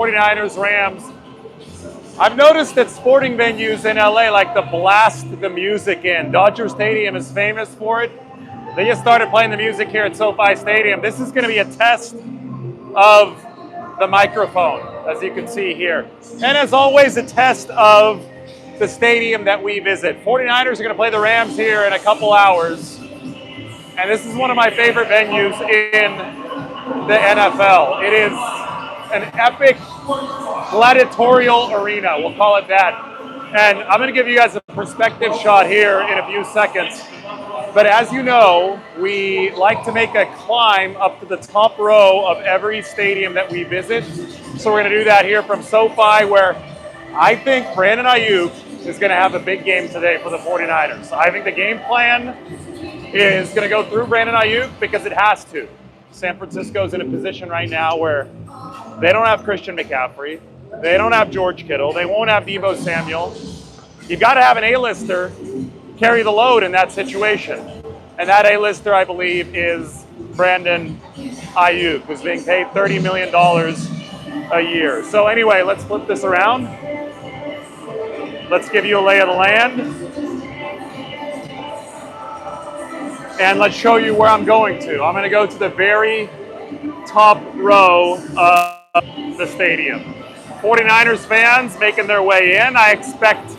49ers, Rams. I've noticed that sporting venues in LA like to blast the music in. Dodger Stadium is famous for it. They just started playing the music here at SoFi Stadium. This is going to be a test of the microphone, as you can see here. And as always, a test of the stadium that we visit. 49ers are going to play the Rams here in a couple hours. And this is one of my favorite venues in the NFL. It is an epic gladiatorial arena, we'll call it that. And I'm going to give you guys a perspective shot here in a few seconds. But as you know, we like to make a climb up to the top row of every stadium that we visit. So we're going to do that here from SoFi, where I think Brandon Aiyuk is going to have a big game today for the 49ers. I think the game plan is going to go through Brandon Aiyuk because it has to. San Francisco's in a position right now where they don't have Christian McCaffrey. They don't have George Kittle. They won't have Deebo Samuel. You've got to have an A-lister carry the load in that situation. And that A-lister, I believe, is Brandon Aiyuk, who's being paid $30 million a year. So anyway, let's flip this around. Let's give you a lay of the land. And let's show you where I'm going to. I'm going to go to the very top row of the stadium. 49ers fans making their way in. I expect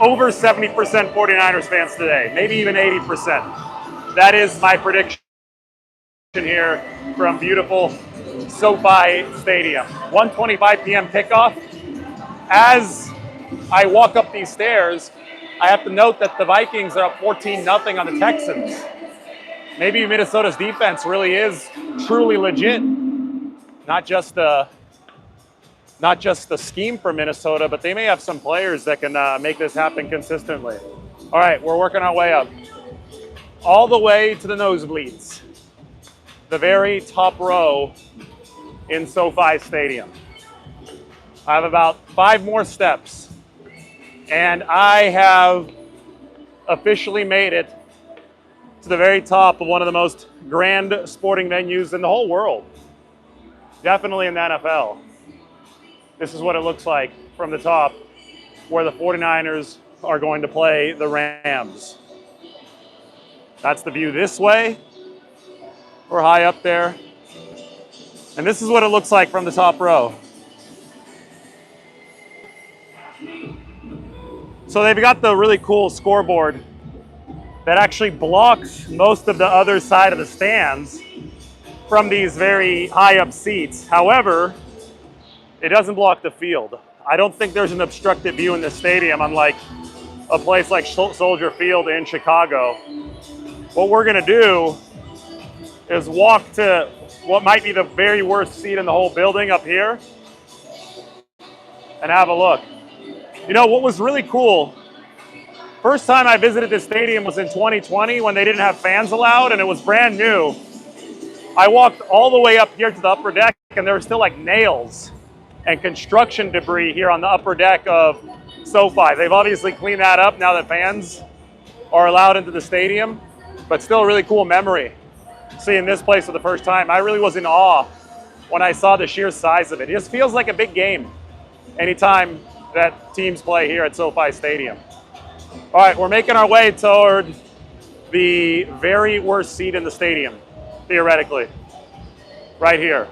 over 70% 49ers fans today, maybe even 80%. That is my prediction here from beautiful SoFi Stadium. 1:25 p.m. kickoff. As I walk up these stairs, I have to note that the Vikings are up 14-0 on the Texans. Maybe Minnesota's defense really is truly legit. Not just the scheme for Minnesota, but they may have some players that can make this happen consistently. All right, we're working our way up. All the way to the nosebleeds. The very top row in SoFi Stadium. I have about 5 more steps, and I have officially made it to the very top of one of the most grand sporting venues in the whole world. Definitely in the NFL. This is what it looks like from the top, where the 49ers are going to play the Rams. That's the view this way. We're high up there. And this is what it looks like from the top row. So they've got the really cool scoreboard that actually blocks most of the other side of the stands from these very high up seats. However, it doesn't block the field. I don't think there's an obstructed view in the stadium, unlike a place like Soldier Field in Chicago. What we're gonna do is walk to what might be the very worst seat in the whole building up here and have a look. You know, what was really cool, first time I visited this stadium was in 2020 when they didn't have fans allowed and it was brand new. I walked all the way up here to the upper deck and there were still like nails and construction debris here on the upper deck of SoFi. They've obviously cleaned that up now that fans are allowed into the stadium, but still a really cool memory seeing this place for the first time. I really was in awe when I saw the sheer size of it. It just feels like a big game anytime that teams play here at SoFi Stadium. All right, we're making our way toward the very worst seat in the stadium, theoretically, right here,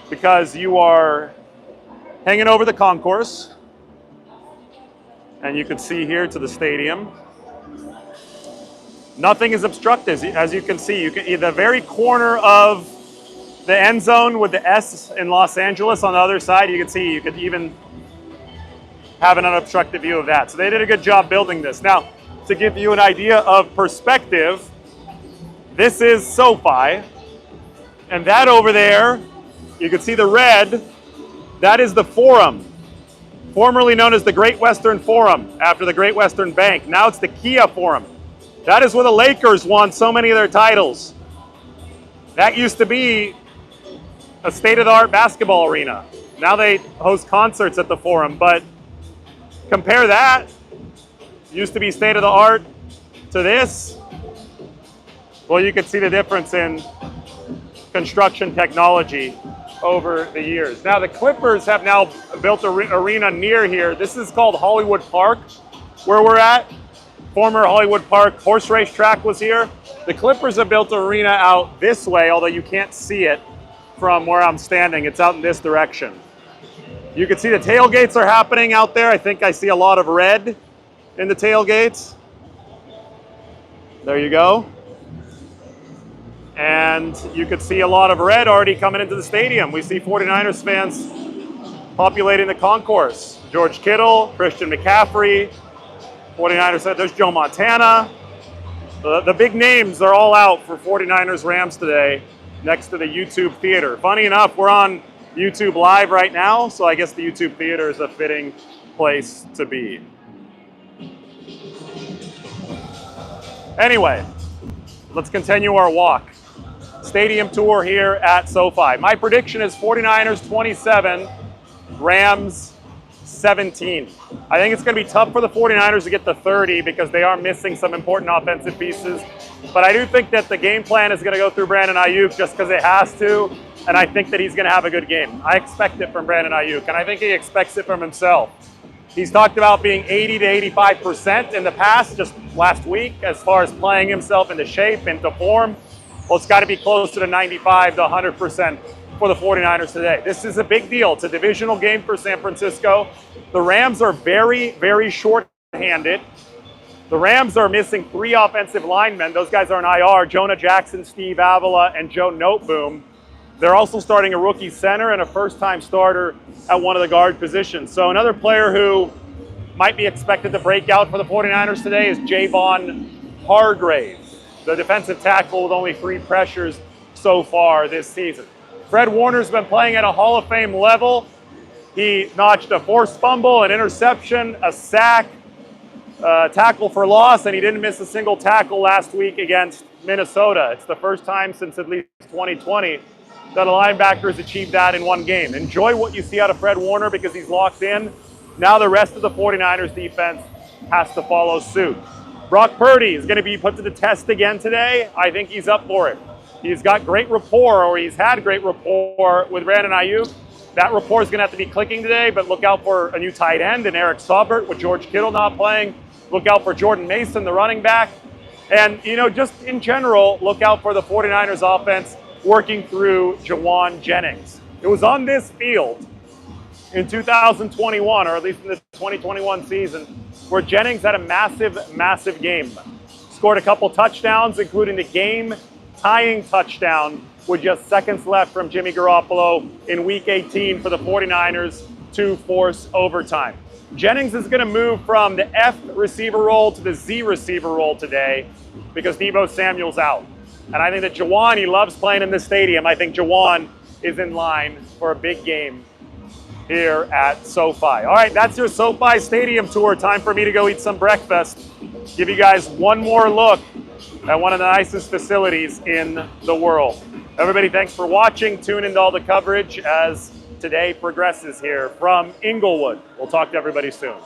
because you are hanging over the concourse, and you can see here to the stadium. Nothing is obstructed, as you can see. You can, the very corner of the end zone with the S in Los Angeles on the other side, you can see you could even have an unobstructed view of that. So they did a good job building this. Now, to give you an idea of perspective, this is SoFi, and that over there, you can see the red, that is the Forum, formerly known as the Great Western Forum, after the Great Western Bank. Now it's the Kia Forum. That is where the Lakers won so many of their titles. That used to be a state-of-the-art basketball arena. Now they host concerts at the Forum, but compare that, used to be state-of-the-art, to this. Well, you can see the difference in construction technology over the years. Now the Clippers have now built an arena near here. This is called Hollywood Park, where we're at. Former Hollywood Park horse race track was here. The Clippers have built an arena out this way, although you can't see it from where I'm standing. It's out in this direction. You can see the tailgates are happening out there. I think I see a lot of red in the tailgates. There you go. And you could see a lot of red already coming into the stadium. We see 49ers fans populating the concourse. George Kittle, Christian McCaffrey, 49ers said there's Joe Montana. The big names are all out for 49ers Rams today next to the YouTube Theater. Funny enough, we're on YouTube Live right now, so I guess the YouTube Theater is a fitting place to be. Anyway, let's continue our walk. Stadium tour here at SoFi. My prediction is 49ers 27, Rams 17. I think it's going to be tough for the 49ers to get to 30 because they are missing some important offensive pieces. But I do think that the game plan is going to go through Brandon Aiyuk just because it has to. And I think that he's going to have a good game. I expect it from Brandon Aiyuk, and I think he expects it from himself. He's talked about being 80 to 85% in the past, just last week, as far as playing himself into shape, into form. Well, it's got to be closer to 95 to 100% for the 49ers today. This is a big deal. It's a divisional game for San Francisco. The Rams are very, very short-handed. The Rams are missing 3 offensive linemen. Those guys are on IR, Jonah Jackson, Steve Avila, and Joe Noteboom. They're also starting a rookie center and a first-time starter at one of the guard positions. So another player who might be expected to break out for the 49ers today is Javon Hargrave, the defensive tackle with only 3 pressures so far this season. Fred Warner's been playing at a Hall of Fame level. He notched a forced fumble, an interception, a sack, tackle for loss, and he didn't miss a single tackle last week against Minnesota. It's the first time since at least 2020 that a linebacker has achieved that in one game. Enjoy what you see out of Fred Warner because he's locked in. Now the rest of the 49ers defense has to follow suit. Brock Purdy is going to be put to the test again today. I think he's up for it. He's got great rapport, or he's had great rapport with Brandon Aiyuk. That rapport is going to have to be clicking today, but look out for a new tight end and Eric Saubert with George Kittle not playing. Look out for Jordan Mason, the running back. And, just in general, look out for the 49ers offense working through Jawan Jennings. It was on this field in 2021, or at least in this 2021 season, where Jennings had a massive, massive game. Scored a couple touchdowns, including the game-tying touchdown with just seconds left from Jimmy Garoppolo in Week 18 for the 49ers to force overtime. Jennings is going to move from the F receiver role to the Z receiver role today because Deebo Samuel's out. And I think that Jawan, he loves playing in this stadium. I think Jawan is in line for a big game here at SoFi. All right, that's your SoFi Stadium tour. Time for me to go eat some breakfast. Give you guys one more look at one of the nicest facilities in the world. Everybody, thanks for watching. Tune into all the coverage as today progresses here from Inglewood. We'll talk to everybody soon.